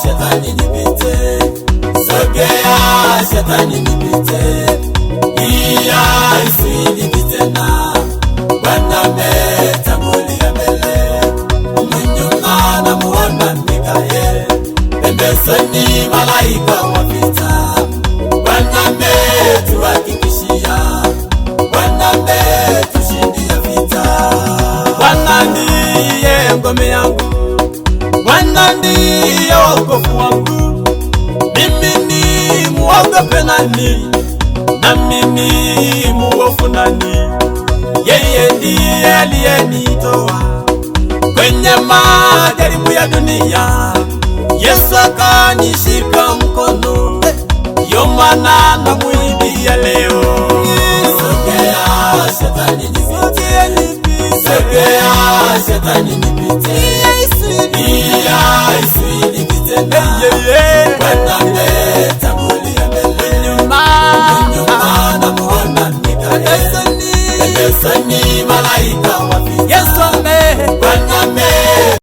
Shetani nipite, sogea shetani nipite, iya isinipite na Bwana ametangulia mbele, nyuma namuona Mikaeli, pembezoni malaika wapita. Bwana ametuhakikishia, Bwana ametushindia vita. Bwana ndiye ngome yangu, Bwana ndiye wokovu wangu, mimi ni muogope nani? Na mimi muofu nani? Yeye ndiye aliyenitoa kwenye majaribu ya dunia, Yesu akanishika mkono, ndio maana namuimbia leo. Sogea shetani nipite, sogea shetani nipite, iya isinipite na